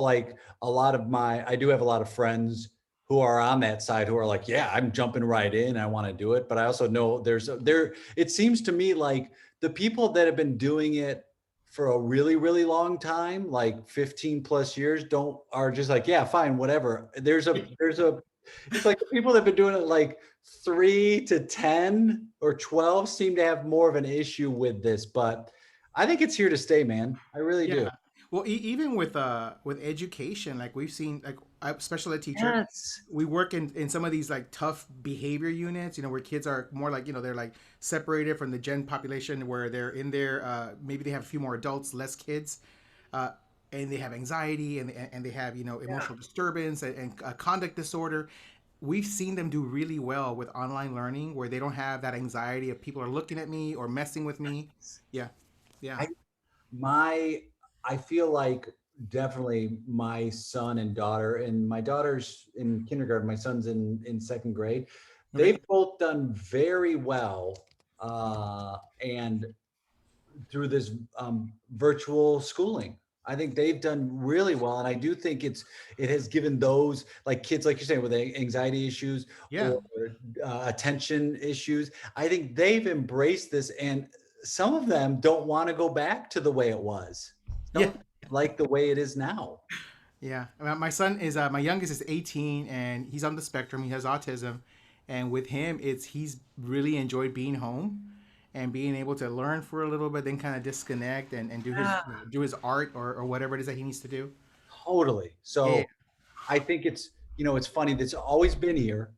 like I do have a lot of friends who are on that side who are like, yeah, I'm jumping right in. I want to do it. But I also know it seems to me like the people that have been doing it for a really, really long time, like 15 plus years, are just like, yeah, fine, whatever. It's like the people that have been doing it like 3 to 10 or 12 seem to have more of an issue with this, but I think it's here to stay, man. I really do. Yeah. Well, even with education, like we've seen, like I'm a special ed teacher, Yes. we work in some of these like tough behavior units, where kids are more like, they're like separated from the gen population, where they're in there, maybe they have a few more adults, less kids, uh, and they have anxiety, and they have, Yeah. emotional disturbance, and conduct disorder. We've seen them do really well with online learning, where they don't have that anxiety of people are looking at me or messing with me. Yeah, yeah. I my I feel like definitely my son and daughter, and my daughter's in kindergarten, my son's in second grade. Okay. They've both done very well, and through this virtual schooling. I think they've done really well, and I do think it has given those like kids, like you're saying, with anxiety issues Yeah. or attention issues. I think they've embraced this, and some of them don't want to go back to the way it was. Some Yeah. of them like the way it is now. Yeah, my son is my youngest is 18, and he's on the spectrum. He has autism, and with him, he's really enjoyed being home and being able to learn for a little bit, then kind of disconnect and do his Ah, do his art or whatever it is that he needs to do. totally. Yeah, So I think it's funny that's always been here,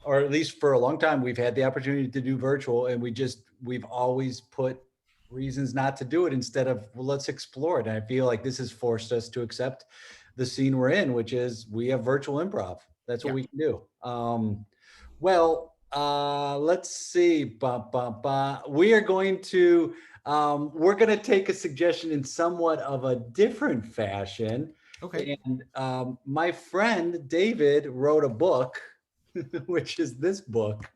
or at least for a long time, we've had the opportunity to do virtual, and we've always put reasons not to do it instead of, well, let's explore it. And I feel like this has forced us to accept the scene we're in, which is we have virtual improv. That's what yeah. we can do. Let's see. We are going to we're going to take a suggestion in somewhat of a different fashion. Okay. And my friend David wrote a book, which is this book.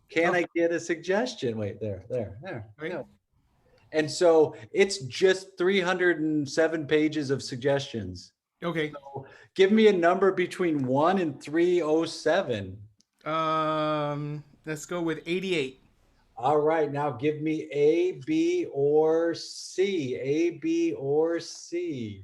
Can Oh, I get a suggestion? Wait, there. right. Yeah. And so it's just 307 pages of suggestions. Okay. Give me a number between 1 and 307. Let's go with 88. All right, now give me A, B, or C. A, B, or C.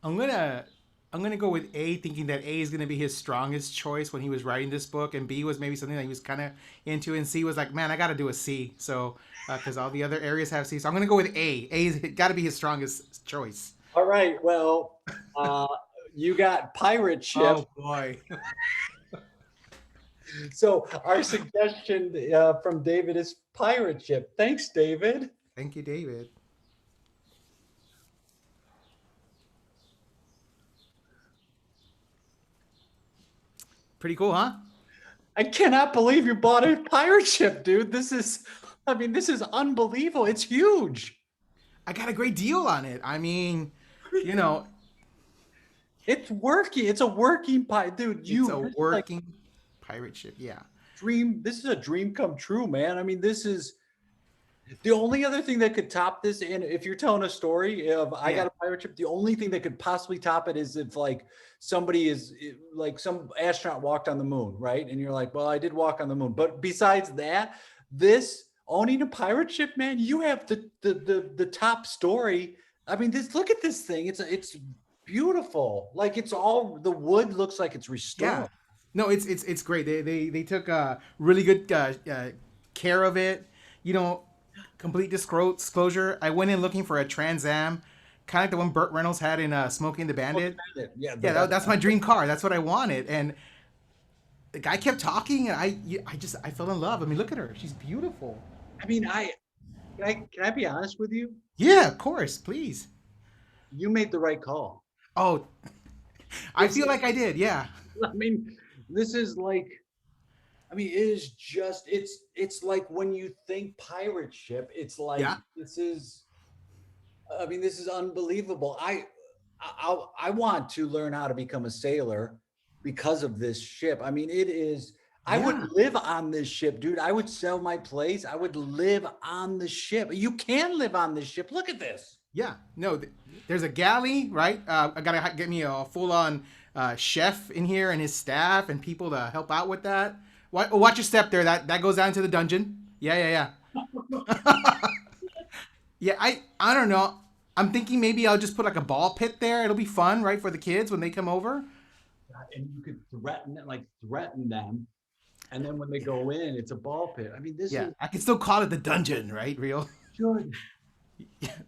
I'm gonna I'm gonna go with A, thinking that A is gonna be his strongest choice when he was writing this book, and B was maybe something that he was kind of into, and C was like, man, I gotta do a C. So because all the other areas have C, so I'm gonna go with A. A's got to be his strongest choice. All right, well, uh, you got pirate ship. Oh boy. So our suggestion from David is pirate ship. Thanks, David. Thank you, David. Pretty cool, huh? I cannot believe you bought a pirate ship, dude. This is unbelievable. It's huge. I got a great deal on it. I mean, you know, It's working. It's a working pirate, dude. it's a This is like working pirate ship. Yeah. dream. This is a dream come true, man. This is the only other thing that could top this. And if you're telling a story of I Yeah. got a pirate ship, the only thing that could possibly top it is if like somebody is like some astronaut walked on the moon, right? And you're like, well, I did walk on the moon. But besides that, this owning a pirate ship, man, you have the top story. Look at this thing. It's beautiful. Like it's all the wood looks like it's Yeah. restored. No, it's great. They took really good care of it. You know, complete disclosure. I went in looking for a Trans Am, kind of like the one Burt Reynolds had in Smokey and the Bandit. Yeah, Yeah, that's my dream car. That's what I wanted. And the guy kept talking, and I fell in love. I mean, look at her. She's beautiful. I mean, I can I be honest with you? Yeah, of course, please. You made the right call. Oh, I This feel like I did. Yeah. I mean, this is like, it is just, it's like when you think pirate ship, it's like, Yeah. this is unbelievable. I want to learn how to become a sailor because of this ship. I would Yeah. live on this ship, dude. I would sell my place. I would live on the ship. You can live on this ship. Look at this. Yeah, no, there's a galley, right? I gotta get me a full-on chef in here and his staff and people to help out with that. Watch your step there. That goes down to the dungeon. Yeah, yeah, yeah. Yeah, I don't know. I'm thinking maybe I'll just put like a ball pit there. It'll be fun, right, for the kids when they come over. And you could threaten them, and then when they go in, it's a ball pit. I mean, this Yeah, is I can still call it the dungeon, right? Real. good.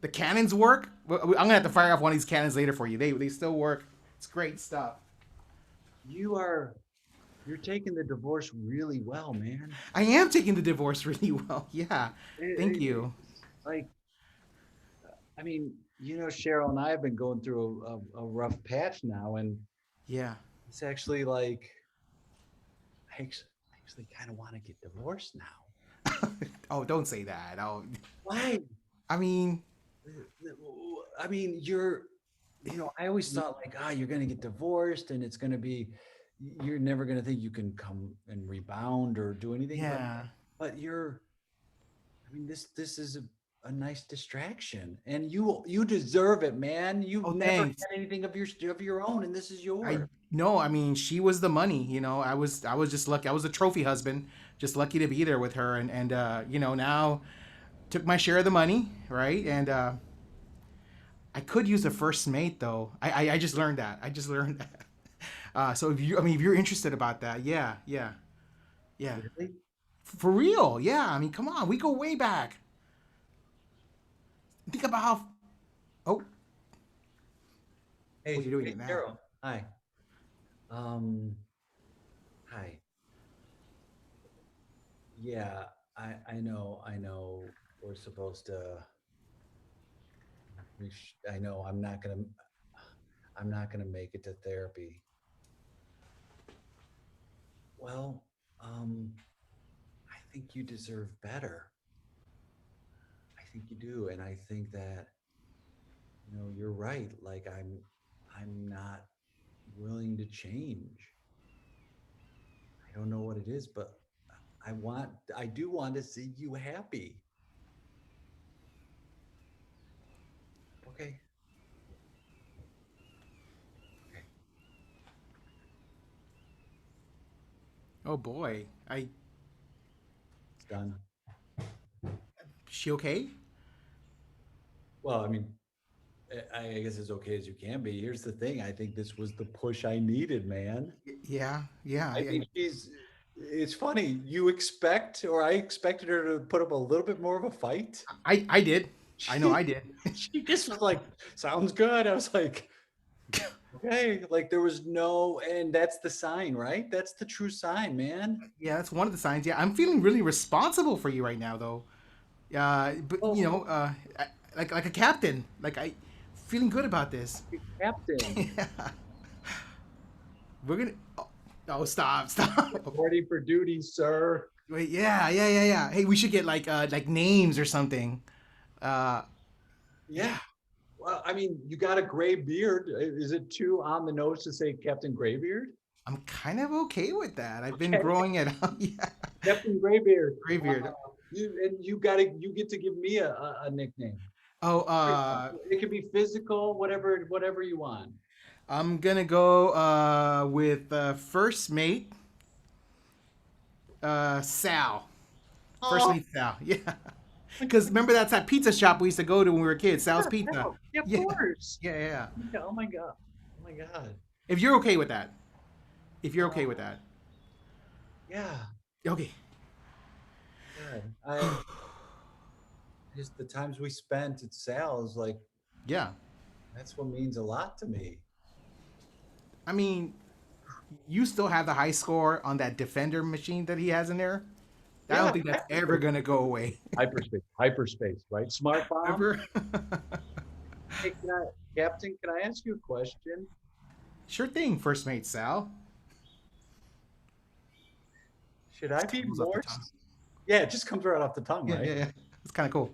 The cannons work. I'm gonna have to fire off one of these cannons later for you. They still work. It's great stuff. You are you're taking the divorce really well, man. I am taking the divorce really well. Yeah, thank you. It's like, I mean, Cheryl and I have been going through a rough patch now, and Yeah. it's actually like I actually kind of want to get divorced now. Oh, don't say that. Oh, Why? I mean, I mean, I always thought like, you're going to get divorced and it's going to be, you're never going to think you can come and rebound or do anything. yeah. But I mean, this is a nice distraction, and you deserve it, man. You've Oh, never thanks. had anything of your own, and this is I yours. no, I mean, she was the money. I was just lucky. I was a trophy husband, just lucky to be there with her, and now took my share of the money, right? And I could use a first mate though. I just learned that. I just learned that. So if you're interested about that, yeah, yeah, yeah, Really? for real, yeah. I mean, come on, we go way back. Think about how. Oh, Hey, what you're doing hey, it now. Carol. Hi. Um, hi. Yeah, I know. We're supposed to. I know. I'm not gonna make it to therapy. Well, I think you deserve better. I think you do, and I think that you're right. Like I'm not willing to change. I don't know what it is, but I do want to see you happy. Okay. Okay. Oh boy, I It's done. she okay? Well, I mean, I guess as okay as you can be. Here's the thing. I think this was the push I needed, man. Yeah, yeah. I think it's funny. I expected her to put up a little bit more of a fight. I did. I know She, I did. she just was like, sounds good. I was like, okay. Like there was no, and that's the sign, right? That's the true sign, man. Yeah, that's one of the signs. Yeah, I'm feeling really responsible for you right now, though. But Oh, like a captain. Like I feeling good about this. Captain, Yeah. We're gonna. Oh, oh, stop, stop. ready for duty, sir. Wait, yeah, yeah, yeah, yeah. Hey, we should get like names or something. Uh, Yeah. yeah. Well, I mean, you got a gray beard. Is it too on the nose to say Captain Graybeard? I'm kind of okay with that. I've been Okay, growing it out. Yeah. Captain Graybeard. Graveyard. You get to give me a nickname. Oh, It could be physical, whatever you want. I'm gonna go with first mate, Sal. First Oh, mate Sal. Yeah. Because remember that's that pizza shop we used to go to when we were kids, Sal's yeah, Pizza. no, yeah, of Yeah, course. yeah, yeah. Yeah, oh my god. Oh my god. If you're okay with that. If you're okay with that. Yeah. Okay. God. I just the times we spent at Sal's, like Yeah. that's what means a lot to me. I mean, you still have the high score on that defender machine that he has in there. I don't Yeah, think that's ever gonna go away. hyperspace, right? Smart bomb. Ever? Hey, Captain, can I ask you a question? Sure thing, first mate Sal. Should I Just be comes off the more? tongue. Yeah, it just comes right off the tongue, Yeah, right? yeah, yeah. It's kind of cool.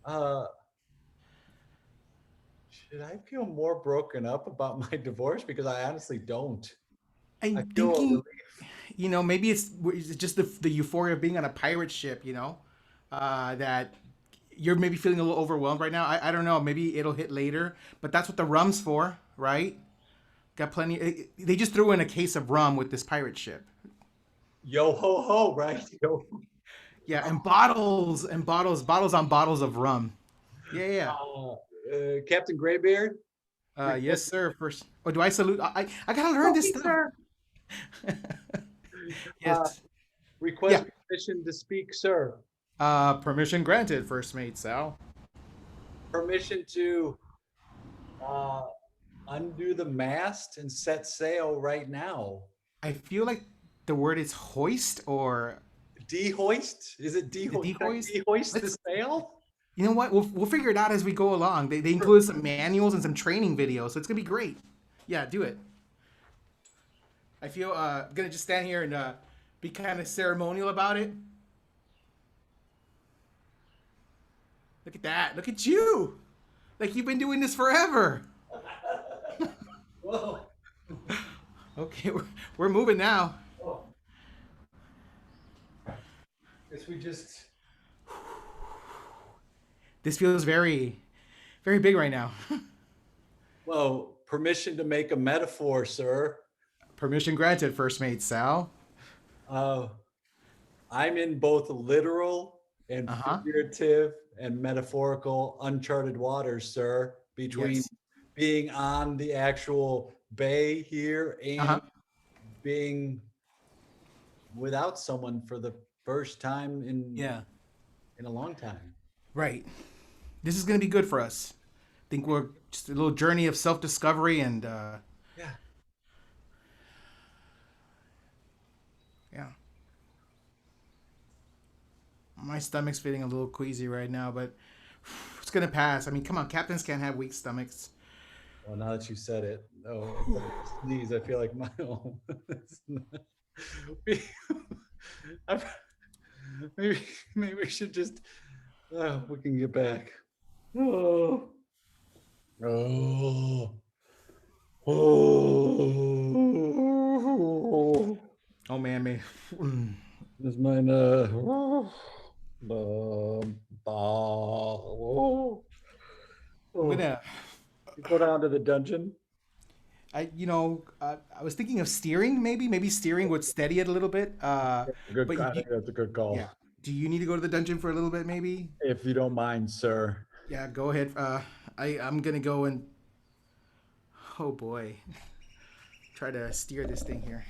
Uh, should I feel more broken up about my divorce? Because I honestly don't. I I'm feel a thinking, relief. maybe it's just the euphoria of being on a pirate ship, that you're maybe feeling a little overwhelmed right now. I don't know. Maybe it'll hit later, but that's what the rum's for, right? Got plenty. They just threw in a case of rum with this pirate ship. Yo ho ho, right? Yo. Yeah, and bottles and bottles, bottles on bottles of rum. Yeah, yeah. Captain Graybeard. Yes, sir. First, oh, do I salute? I gotta learn this Okay, stuff. sir. Uh, Yes. request Yeah. permission to speak, sir. Permission granted, first mate Sal. Permission to uh, undo the mast and set sail right now. I feel like the word is hoist or Dehoist? Is it the dehoist? Can I dehoist. dehoist the Let's. sail? You know what? We'll figure it out as we go along. They include some manuals and some training videos, so it's gonna be great. Yeah, do it. I feel I'm gonna just stand here and be kind of ceremonial about it. Look at that. Look at you. Like you've been doing this forever. Whoa. Okay, we're moving now. Whoa. Guess we just. This feels very, very big right now. Whoa. Permission to make a metaphor, sir. Permission granted, first mate Sal. Uh, I'm in both literal and Uh huh. figurative and metaphorical uncharted waters, sir, between Yes. being on the actual bay here Uh huh. and being without someone for the first time Yeah. in a long time. Right. This is gonna be good for us. I think we're just a little journey of self-discovery and Yeah. yeah. My stomach's feeling a little queasy right now, but it's gonna pass. I mean, come on, captains can't have weak stomachs. Well, now that you said it, oh, I feel like a sneeze. I feel like my own. We- I'm- maybe we should just. We can get back. Oh. Oh. Oh. Oh man, me. Das ist meine. Oh. I'm gonna. You go down to the dungeon. I was thinking of steering, maybe steering would steady it a little bit. Good. But I think that's a good call. yeah. Do you need to go to the dungeon for a little bit, maybe? If you don't mind, sir. Yeah, go ahead. I'm gonna go and. Oh boy. Try to steer this thing here.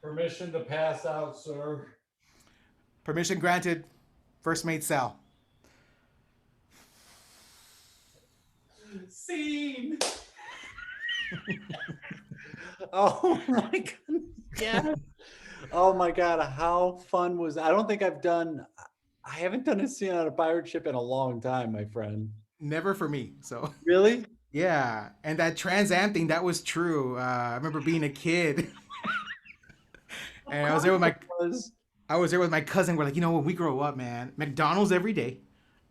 Permission to pass out, sir. Permission granted. First mate Sal. Scene. Oh my god. Yeah. Oh my god, how fun was I don't think I haven't done a scene on a pirate ship in a long time, my friend. Never for me. So Really? yeah, and that Trans Am thing that was true. I remember being a kid, Of and course it was. I was there with my cousin. We're like, when we grow up, man, McDonald's every day,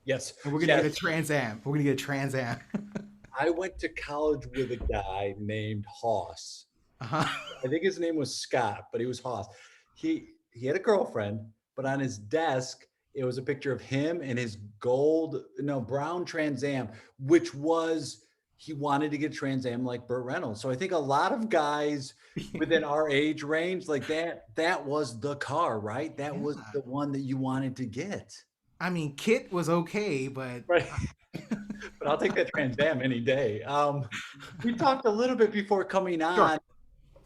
Yes. and we're gonna get a Yes. Trans Am. We're gonna get a Trans Am. I went to college with a guy named Hoss. Uh-huh. I think his name was Scott, but he was Hoss. He had a girlfriend, but on his desk it was a picture of him and his brown Trans Am, which was he wanted to get Trans Am like Burt Reynolds. So I think a lot of guys within our age range, like that was the car, right? That was Yeah. the one that you wanted to get. I mean, Kit was okay, but Right. But I'll take that Trans Am any day. We talked a little bit before coming on. Sure.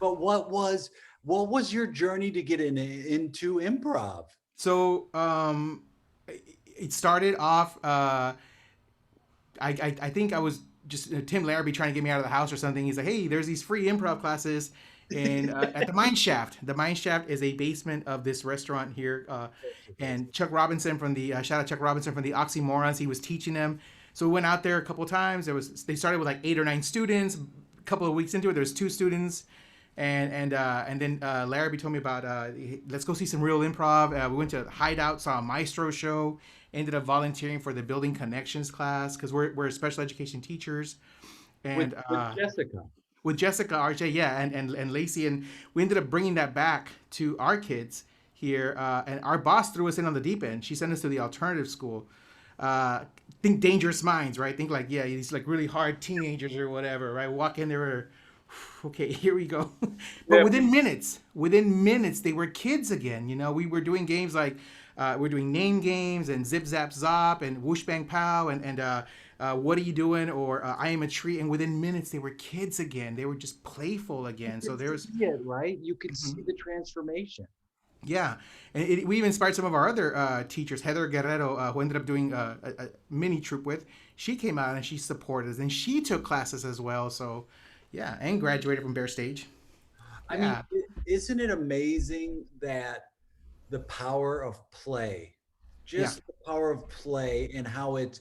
But what was your journey to get into improv? So it started off. I think I was just Tim Larrabee trying to get me out of the house or something. He's like, "Hey, there's these free improv classes in at the Mine Shaft. The Mine Shaft is a basement of this restaurant here." And Chuck Robinson from the shout out Chuck Robinson from the Oxymorons. He was teaching them. So we went out there a couple of times. They started with like 8 or 9 students. A couple of weeks into it, there was 2 students. And then Larrabee told me about let's go see some real improv. We went to Hideout, saw a Maestro show, ended up volunteering for the Building Connections class because we're special education teachers. And With Jessica. with Jessica Arjet, yeah, and Lacey, and we ended up bringing that back to our kids here. And our boss threw us in on the deep end. She sent us to the alternative school. Think Dangerous Minds, right? Think like, yeah, these like really hard teenagers or whatever, right? Walk in there, okay, here we go. But Yeah. within minutes, they were kids again. You know, we were doing games like we're doing name games and Zip Zap Zop and Whoosh Bang Pow and what are you doing or I am a tree. And within minutes, they were kids again. They were just playful You again. So could there's, see it, right? You could mhm, see the transformation. yeah, and we even inspired some of our other teachers. Heather Guerrero, who ended up doing a mini troop with, she came out and she supported us, and she took classes as well. So, yeah, and graduated from Bear Stage. I mean, Yeah, isn't it amazing that the power of play, yeah, just the power of play and how it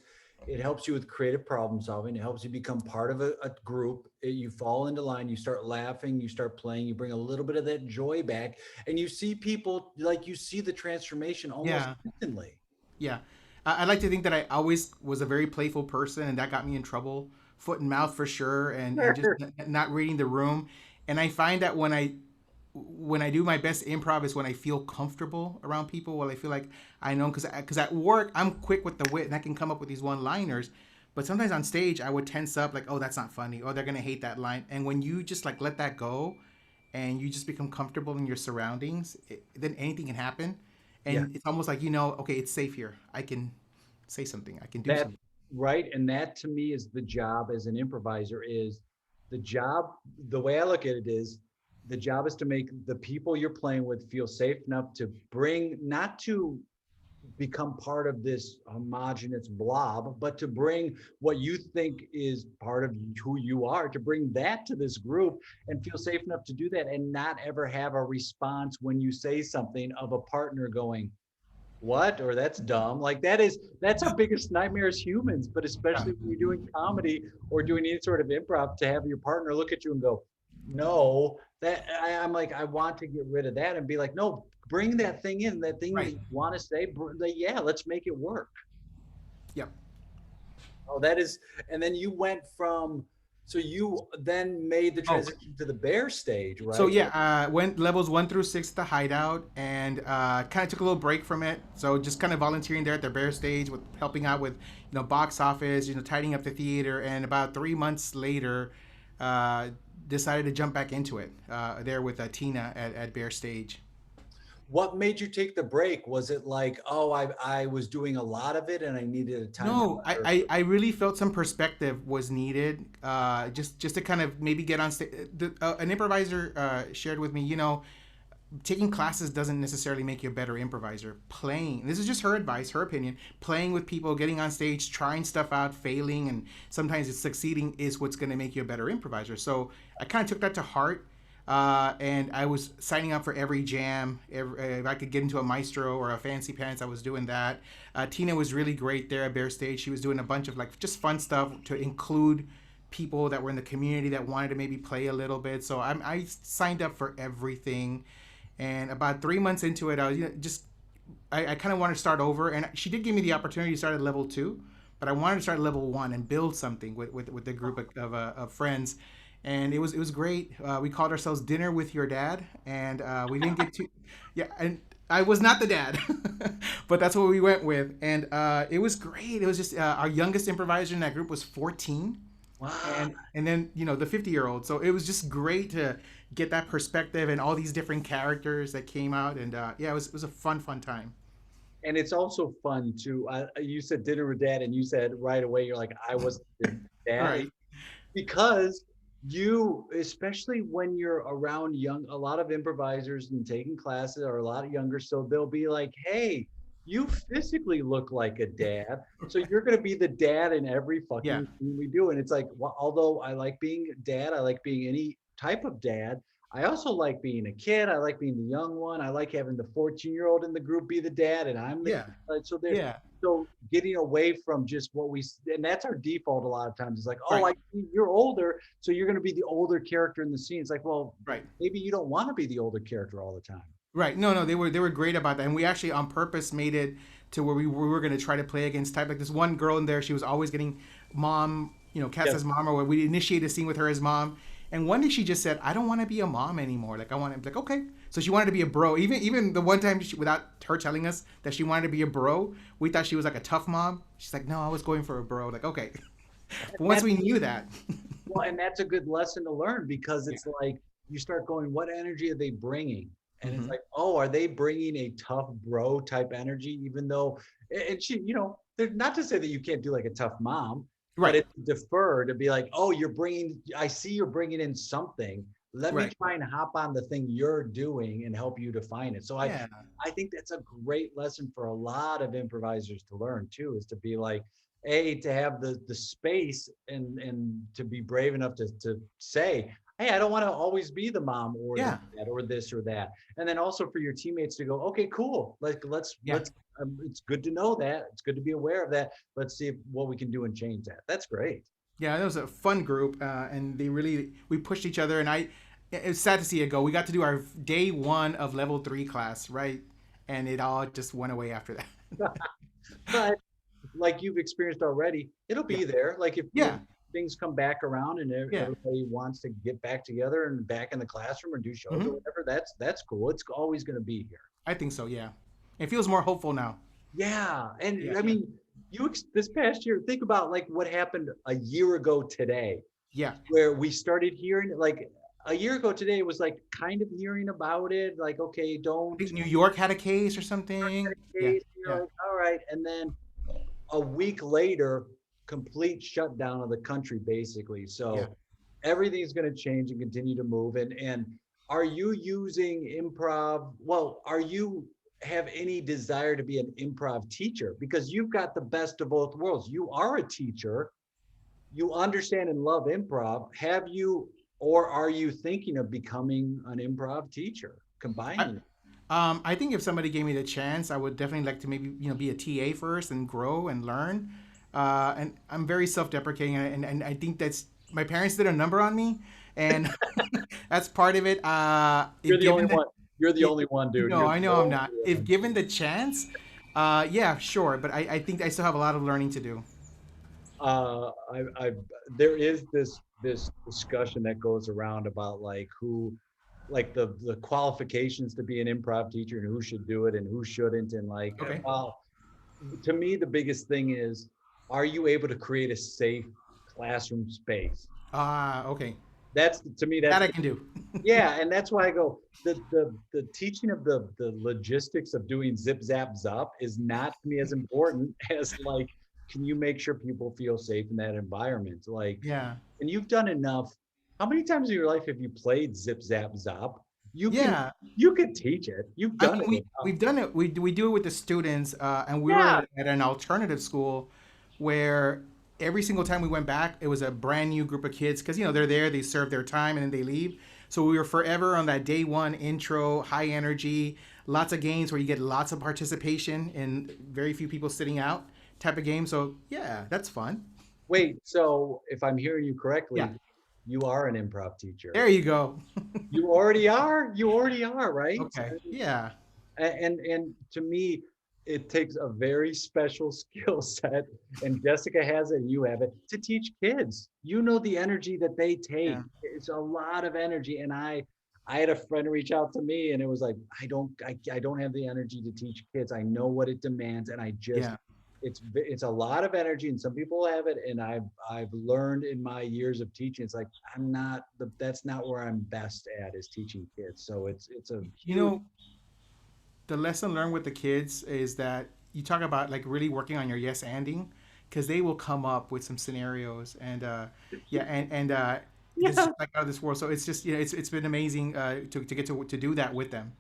helps you with creative problem solving. It helps you become part of a group. You fall into line, you start laughing, you start playing, you bring a little bit of that joy back, and you see people like you see the transformation almost yeah, instantly. yeah. I like to think that I always was a very playful person, and that got me in trouble, foot and mouth for sure, and just Sure. not reading the room. And I find that when I do my best improv is when I feel comfortable around people. Well, I feel like I know because at work I'm quick with the wit and I can come up with these one-liners, but sometimes on stage I would tense up like, oh, that's not funny, oh, they're gonna hate that line. And when you just like let that go, and you just become comfortable in your surroundings, then anything can happen, Yeah. and it's almost like you know, okay, it's safe here. I can say something. I can do That something. right. And that to me is the job as an improviser is the job. The way I look at it is the job is to make the people you're playing with feel safe enough to bring, not to become part of this homogenous blob, but to bring what you think is part of who you are, to bring that to this group and feel safe enough to do that and not ever have a response when you say something of a partner going, what? Or that's dumb. Like that's our biggest nightmare as humans, but Yeah. especially when you're doing comedy or doing any sort of improv to have your partner look at you and go, no, I'm like, I want to get rid of that and be like, no, bring that thing in, that thing that Right. you want to say. Like, yeah, let's make it work. Yep. Oh, that is, and then you went from, so you then made the Oh, transition to the bear stage, so right? yeah, went levels 1 through 6 at the Hideout, and kind of took a little break from it. So just kind of volunteering there at the Bear Stage with helping out with box office, tidying up the theater, and about 3 months later, uh, decided to jump back into it there with Tina at Bear Stage. What made you take the break? Was it like, oh, I was doing a lot of it and I needed a time out? No, Or, I really felt some perspective was needed, just to kind of maybe get on stage. An improviser shared with me, taking classes doesn't necessarily make you a better improviser. Playing, this is just her advice, her opinion. Playing with people, getting on stage, trying stuff out, failing, and sometimes it's succeeding is what's going to make you a better improviser. So I kind of took that to heart. And I was signing up for every jam. If I could get into a maestro or a fancy pants, I was doing that. Tina was really great there at Bear Stage. She was doing a bunch of like just fun stuff to include people that were in the community that wanted to maybe play a little bit. So I signed up for everything. And about 3 months into it, I was just I kind of wanted to start over, and she did give me the opportunity to start at level 2, but I wanted to start at level 1 and build something with the group of friends, and it was great. We called ourselves Dinner with Your Dad, and we didn't get to, yeah, and I was not the dad, but that's what we went with, and it was great. It was just our youngest improviser in that group was 14, wow. and then the 50-year-old. So it was just great to get that perspective and all these different characters that came out, and yeah, it was a fun time. And it's also fun to, you said dinner with dad and you said right away, you're like, I wasn't dinner with dad. Right. Because you, especially when you're around young, a lot of improvisers and taking classes are a lot younger. So they'll be like, hey, you physically look like a dad. So you're going to be the dad in every Yeah. fucking thing we do. And it's like, well, although I like being dad, I like being any type of dad. I also like being a kid. I like being the young one. I like having the 14-year-old in the group be the dad and I'm the Yeah. kid. So there, Yeah. so getting away from just what we, and that's our default a lot of times. It's like, oh, Right. you're older, so you're going to be the older character in the scene. It's like, well, Right. maybe you don't want to be the older character all the time. Right. No, no, they were great about that, and we actually on purpose made it to where we were going to try to play against type. Like this one girl in there, she was always getting mom, cast Yes. as mom, or we initiated a scene with her as mom, And one day she just said, "I don't want to be a mom anymore. Like I want to be like okay." So she wanted to be a bro. Even the one time without her telling us that she wanted to be a bro, we thought she was like a tough mom. She's like, "No, I was going for a bro." Like okay, but once That's, we knew that, well, and that's a good lesson to learn because yeah. it's like you start going, what energy are they bringing? And it's Hmm. like, oh, are they bringing a tough bro type energy? Even though, and she, not to say that you can't do like a tough mom, but Right, it's defer to be like, oh, I see you're bringing in something. Let me right, try and hop on the thing you're doing and help you define it. So yeah, I think that's a great lesson for a lot of improvisers to learn too, is to be like, a to have the space and to be brave enough to say, hey, I don't want to always be the mom or the yeah, dad or this or that. And then also for your teammates to go, okay, cool. Like yeah. it's good to know that. It's good to be aware of that. Let's see what we can do and change that. That's great. Yeah, it was a fun group, and we pushed each other. And it's sad to see it go. We got to do our day one of level 3 class, right? And it all just went away after that. But like you've experienced already, it'll Yeah, be there. Like if yeah, things come back around and yeah. everybody wants to get back together and back in the classroom or do shows or Hmm. whatever, that's cool. It's always going to be here. I think so. Yeah, it feels more hopeful now. Yeah, Yeah, and I mean, this past year, think about like what happened a year ago today, yeah. where we started hearing like a year ago today it was like kind of hearing about it, like okay, I don't think New York had a case or something. Yeah, case, you're yeah, like, all right, and then a week later, complete shutdown of the country, basically. yeah. So everything's going to change and continue to move. And are you using improv? Well, are you have any desire to be an improv teacher? Because you've got the best of both worlds. You are a teacher. You understand and love improv. Have you, or are you thinking of becoming an improv teacher, I, combining it? I think if somebody gave me the chance, I would definitely like to maybe be a TA first and grow and learn. And I'm very self-deprecating, and I think that's my parents did a number on me, and that's part of it. You're If the only given the one. You're the it, only one, dude. no, You're I the know I'm only not. If one. given the chance, yeah, sure. But I think I still have a lot of learning to do. I there is this discussion that goes around about like who, like the qualifications to be an improv teacher and who should do it and who shouldn't, and like, Okay. well, to me the biggest thing is, are you able to create a safe classroom space? Okay. That's to me That that's I the, can do. yeah, and that's why I go, the teaching of the logistics of doing zip zap zop is not to me as important as like, can you make sure people feel safe in that environment? Like, Yeah. and you've done enough. How many times in your life have you played zip zap zop? You can Yeah. you can teach it. You've I done mean, it enough. we've done it. We do it with the students, and we Yeah. were at an alternative school where every single time we went back, it was a brand new group of kids because they're there, they serve their time, and then they leave. So we were forever on that day one intro, high energy, lots of games where you get lots of participation and very few people sitting out type of game. So yeah, that's fun. Wait, so if I'm hearing you Yeah, correctly, you are an improv teacher. there you go. You already are. You already are, right? Okay. Yeah. And to me, it takes a very special skill set, and Jessica has it, and you have it, to teach kids. You know the energy that they take. Yeah. It's a lot of energy, and I had a friend reach out to me, and it was like, I don't have the energy to teach kids. I know what it demands, and I just Yeah. it's a lot of energy, and some people have it, and I've learned in my years of teaching, it's like that's not where I'm best at, is teaching kids. So it's a You huge. know, the lesson learned with the kids is that you talk about like really working on your yes anding because they will come up with some scenarios and yeah and it's Yeah. just like out of this world. So it's just it's been amazing to get to do that with them.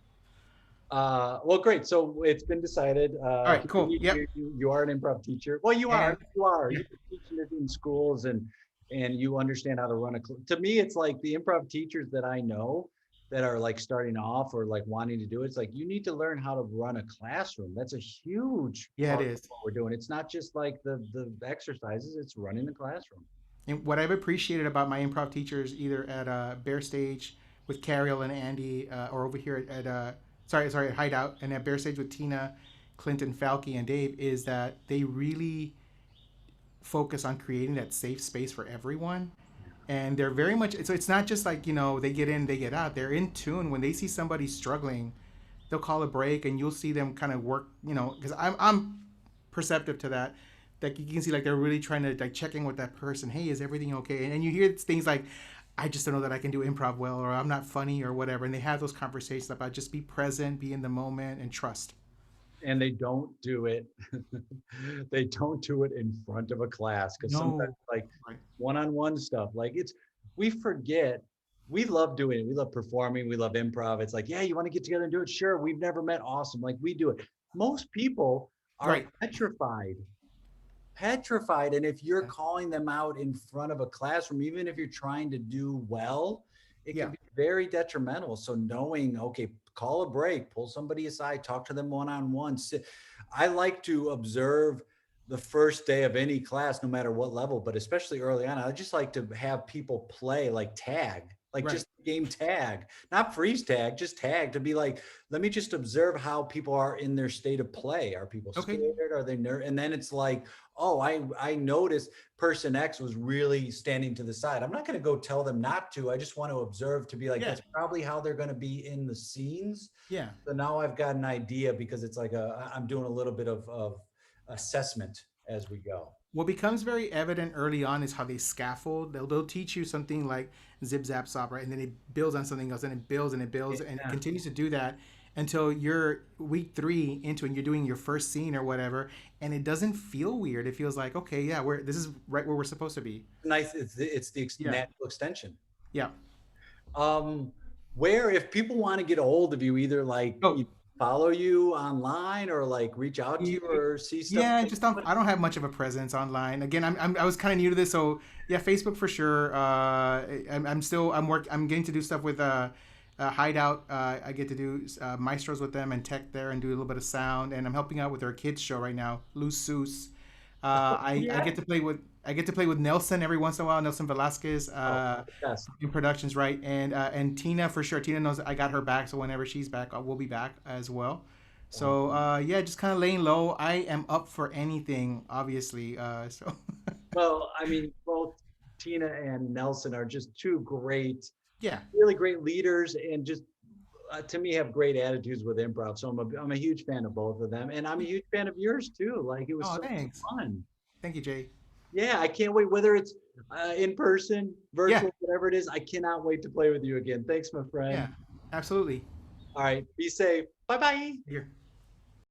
Well, great. So it's been decided. All right, cool. Yep. You are an improv teacher. Well, you are. And You are. yeah, You've been teaching it in schools, and you understand how to run a. To me, it's like the improv teachers that I know that are like starting off or like wanting to do it. It's like you need to learn how to run a classroom. That's a huge yeah, it part of is. what we're doing. It's not just like the exercises. It's running the classroom. And what I've appreciated about my improv teachers, either at Bear Stage with Carriel and Andy, or over here at sorry at Hideout, and at Bear Stage with Tina, Clinton, Falky, and Dave, is that they really focus on creating that safe space for everyone. and they're very much, so it's not just like, you know, they get in, they get out. They're in tune. When they see somebody struggling, they'll call a break, and you'll see them kind of work, you know, because I'm perceptive to that. Like you can see, like they're really trying to like checking with that person. Hey, is everything okay? And you hear things like, I just don't know that I can do improv well, or I'm not funny, or whatever. And they have those conversations about just be present, be in the moment, and trust. And they don't do it. They don't do it in front of a class, because sometimes No, like right? one-on-one stuff, like it's, we forget, we love doing it, we love performing, we love improv. It's like, yeah, you want to get together and do it, sure, we've never met, awesome, like we do it. Most people are Right. petrified, and if you're Yeah. calling them out in front of a classroom, even if you're trying to do well, it can Yeah. be very detrimental. So knowing, okay, call a break, pull somebody aside, talk to them one-on-one. I like to observe the first day of any class, no matter what level, but especially early on. I just like to have people play like tag, like Right. just game tag, not freeze tag, just tag, to be like, let me just observe how people are in their state of play. Are people Okay. scared? Are they nervous? And then it's like, oh, I noticed person X was really standing to the side. I'm not going to go tell them not to. I just want to observe, to be like, Yeah. that's probably how they're going to be in the scenes. Yeah. So now I've got an idea, because it's like I'm doing a little bit of assessment as we go. What becomes very evident early on is how they scaffold. They'll teach you something like zip zap stop, right? And then it builds on something else, and it builds and it builds, and it Yeah. continues to do that until you're week 3 into it, and you're doing your first scene or whatever, and it doesn't feel weird. It feels like, okay, yeah, we're this is right where we're supposed to be. Nice. It's the Yeah. natural extension. Yeah. Um, where, if people want to get a hold of you, either like Oh, follow you online, or like reach out to you, or see stuff. yeah, just I don't have much of a presence online. Again, I was kind of new to this, so yeah, Facebook for sure. I'm still I'm getting to do stuff with Hideout. I get to do maestros with them and tech there, and do a little bit of sound, and I'm helping out with their kids show right now, Loose Seuss. I Yeah. get to play with Nelson every once in a while, Nelson Velazquez, Oh, yes. in productions, right? And Tina for sure. Tina knows I got her back, so whenever she's back, we'll be back as well. So yeah, just kind of laying low. I am up for anything, obviously. So Well, I mean, both Tina and Nelson are just two great, yeah. really great leaders, and just to me have great attitudes with improv. So I'm a huge fan of both of them, and I'm a huge fan of yours too. Like, it was Oh, so thanks. fun. Thank you, Jay. Yeah, I can't wait. Whether it's in person, Yeah, virtual, whatever it is, I cannot wait to play with you again. Thanks, my yeah, friend. absolutely. All right, be safe. Bye bye. Here.